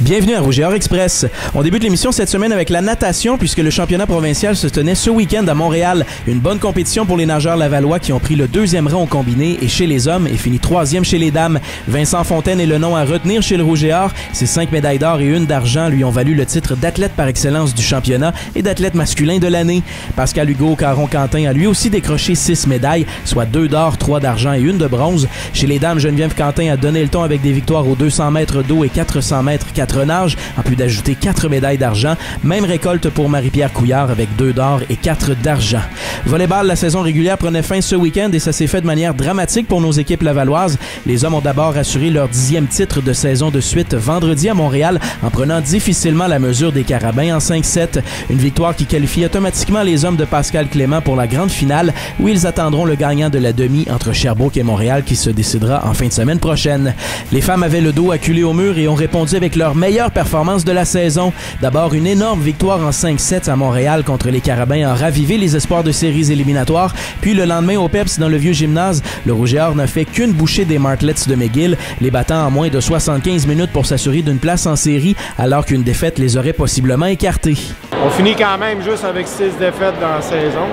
Bienvenue à Rouge et Or Express. On débute l'émission cette semaine avec la natation puisque le championnat provincial se tenait ce week-end à Montréal. Une bonne compétition pour les nageurs lavallois qui ont pris le 2e rang au combiné et chez les hommes et fini 3e chez les dames. Vincent Fontaine est le nom à retenir chez le Rouge et Or. Ses 5 médailles d'or et 1 d'argent lui ont valu le titre d'athlète par excellence du championnat et d'athlète masculin de l'année. Pascal Hugo Caron-Quentin a lui aussi décroché 6 médailles, soit 2 d'or, 3 d'argent et 1 de bronze. Chez les dames, Geneviève Quentin a donné le ton avec des victoires aux 200 mètres d'eau et 400 mètres 4 nages, en plus d'ajouter 4 médailles d'argent. Même récolte pour Marie-Pierre Couillard avec 2 d'or et 4 d'argent. Volleyball, la saison régulière prenait fin ce week-end et ça s'est fait de manière dramatique pour nos équipes lavalloises. Les hommes ont d'abord assuré leur 10e titre de saison de suite vendredi à Montréal en prenant difficilement la mesure des Carabins en 5-7. Une victoire qui qualifie automatiquement les hommes de Pascal Clément pour la grande finale où ils attendront le gagnant de la demi entre Sherbrooke et Montréal qui se décidera en fin de semaine prochaine. Les femmes avaient le dos acculé au mur et ont répondu avec leur meilleure performance de la saison. D'abord, une énorme victoire en 5-7 à Montréal contre les Carabins a ravivé les espoirs de séries éliminatoires. Puis le lendemain au PEPS dans le vieux gymnase, le Rouge et Or n'a fait qu'une bouchée des Martlets de McGill, les battant en moins de 75 minutes pour s'assurer d'une place en série alors qu'une défaite les aurait possiblement écartés. On finit quand même juste avec 6 défaites dans la saison.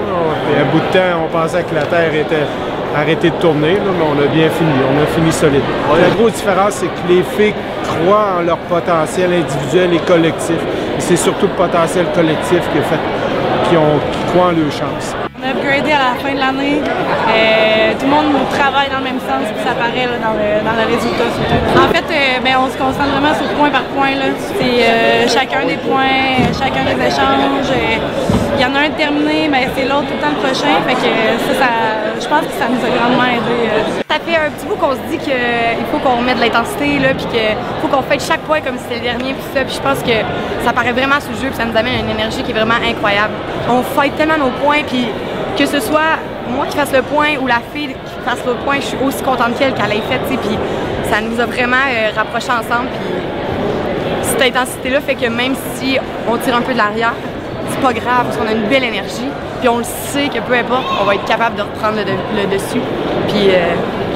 Puis un bout de temps, on pensait que la Terre était arrêtée de tourner, là, mais on a bien fini. On a fini solide. La grosse différence, c'est que les filles croient en leur potentiel individuel et collectif. Et c'est surtout le potentiel collectif qui croit en leur chance. On a upgradé à la fin de l'année. Tout le monde travaille dans le même sens, puis ça paraît là, dans le résultat surtout. En fait, on se concentre vraiment sur point par point. C'est chacun des points, chacun des échanges. Il y en a un terminé, mais c'est l'autre tout le temps le prochain. Fait que je pense que ça nous a grandement aidé. Ça fait un petit bout qu'on se dit qu'il faut qu'on mette de l'intensité, puis qu'il faut qu'on fête chaque point comme si c'était le dernier. Puis je pense que ça paraît vraiment sur le jeu, puis ça nous amène une énergie qui est vraiment incroyable. On fête tellement nos points, puis que ce soit moi qui fasse le point ou la fille qui fasse le point, je suis aussi contente qu'elle l'ait fait, puis ça nous a vraiment rapprochés ensemble. Puis cette intensité-là fait que même si on tire un peu de l'arrière, c'est pas grave parce qu'on a une belle énergie, puis on le sait que peu importe, on va être capable de reprendre le dessus, puis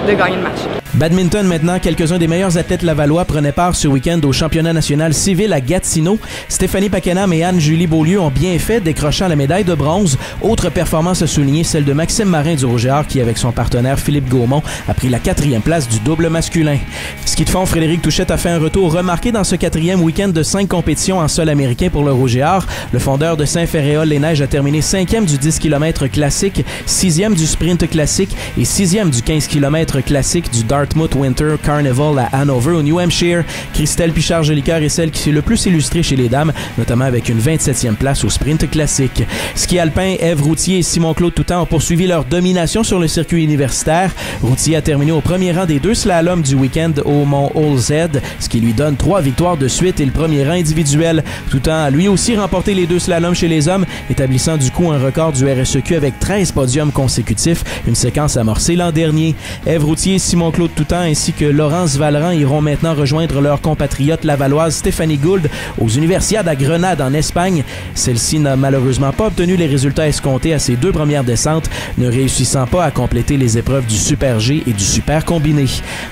de gagner le match. Badminton maintenant, quelques-uns des meilleurs athlètes lavallois prenaient part ce week-end au championnat national civil à Gatineau. Stéphanie Paquenam et Anne-Julie Beaulieu ont bien fait, décrochant la médaille de bronze. Autre performance à souligner, celle de Maxime Marin du Rouge et Or qui, avec son partenaire Philippe Gaumont, a pris la 4e place du double masculin. Ski de fond, Frédéric Touchette a fait un retour remarqué dans ce 4e week-end de 5 compétitions en sol américain pour le Rouge et Or. Le fondeur de Saint-Féréol-les-Neiges a terminé 5e du 10 km classique, 6e du sprint classique et 6e du 15 km classique du Dartmouth Winter Carnival à Hanover au New Hampshire. Christelle Pichard-Jolicoeur est celle qui s'est le plus illustrée chez les dames, notamment avec une 27e place au sprint classique. Ski alpin, Ève Routier et Simon-Claude Toutan ont poursuivi leur domination sur le circuit universitaire. Routier a terminé au premier rang des 2 slaloms du week-end au Mont Holzhead, ce qui lui donne 3 victoires de suite et le premier rang individuel. Toutan a lui aussi remporté les 2 slaloms chez les hommes, établissant du coup un record du RSEQ avec 13 podiums consécutifs, une séquence amorcée l'an dernier. Ève Routier et Simon-Claude Toutan ainsi que Laurence Valran iront maintenant rejoindre leur compatriote lavalloise Stéphanie Gould aux Universiades à Grenade en Espagne. Celle-ci n'a malheureusement pas obtenu les résultats escomptés à ses 2 premières descentes, ne réussissant pas à compléter les épreuves du Super G et du Super Combiné.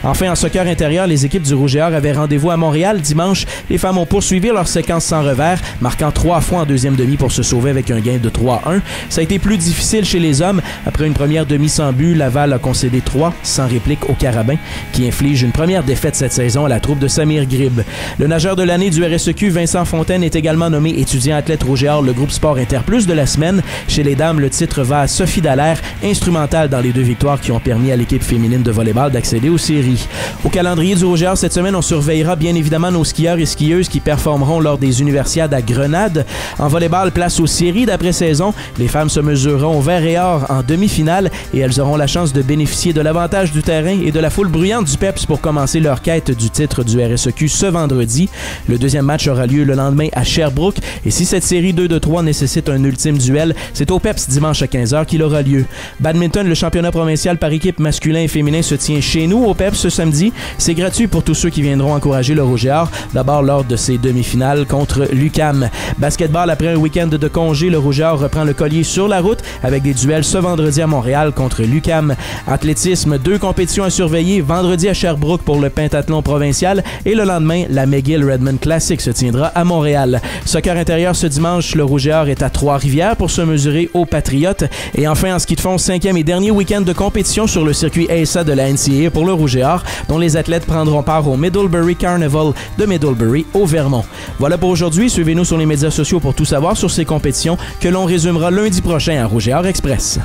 Enfin, en soccer intérieur, les équipes du Rouge et Or avaient rendez-vous à Montréal dimanche. Les femmes ont poursuivi leur séquence sans revers, marquant 3 fois en deuxième demi pour se sauver avec un gain de 3-1. Ça a été plus difficile chez les hommes. Après une première demi sans but, Laval a concédé 3 sans réplique aux Carabins, qui inflige une première défaite cette saison à la troupe de Samir Grib. Le nageur de l'année du RSEQ, Vincent Fontaine, est également nommé étudiant athlète Rouge et Or, le groupe Sport Interplus de la semaine. Chez les dames, le titre va à Sophie Dallaire, instrumentale dans les 2 victoires qui ont permis à l'équipe féminine de volleyball d'accéder aux séries. Au calendrier du Rouge et Or cette semaine, on surveillera bien évidemment nos skieurs et skieuses qui performeront lors des Universiades à Grenade. En volleyball, place aux séries d'après-saison. Les femmes se mesureront au vert et or en demi-finale et elles auront la chance de bénéficier de l'avantage du terrain et de la foule bruyante du PEPS pour commencer leur quête du titre du RSEQ ce vendredi. Le 2e match aura lieu le lendemain à Sherbrooke et si cette série 2 de 3 nécessite un ultime duel, c'est au PEPS dimanche à 15h qu'il aura lieu. Badminton, le championnat provincial par équipe masculin et féminin se tient chez nous au PEPS ce samedi. C'est gratuit pour tous ceux qui viendront encourager le Rouge et Or, d'abord lors de ses demi-finales contre l'UQAM. Basketball, après un week-end de congé, le Rouge et Or reprend le collier sur la route avec des duels ce vendredi à Montréal contre l'UQAM. Athlétisme, 2 compétitions à surveiller février, vendredi à Sherbrooke pour le pentathlon provincial et le lendemain, la McGill Redmond Classic se tiendra à Montréal. Soccer intérieur ce dimanche, le Rouge et Or est à Trois-Rivières pour se mesurer aux Patriotes. Et enfin, en ski de fond, 5e et dernier week-end de compétition sur le circuit ASA de la NCAA pour le Rouge et Or, dont les athlètes prendront part au Middlebury Carnival de Middlebury au Vermont. Voilà pour aujourd'hui. Suivez-nous sur les médias sociaux pour tout savoir sur ces compétitions que l'on résumera lundi prochain à Rouge et Or Express.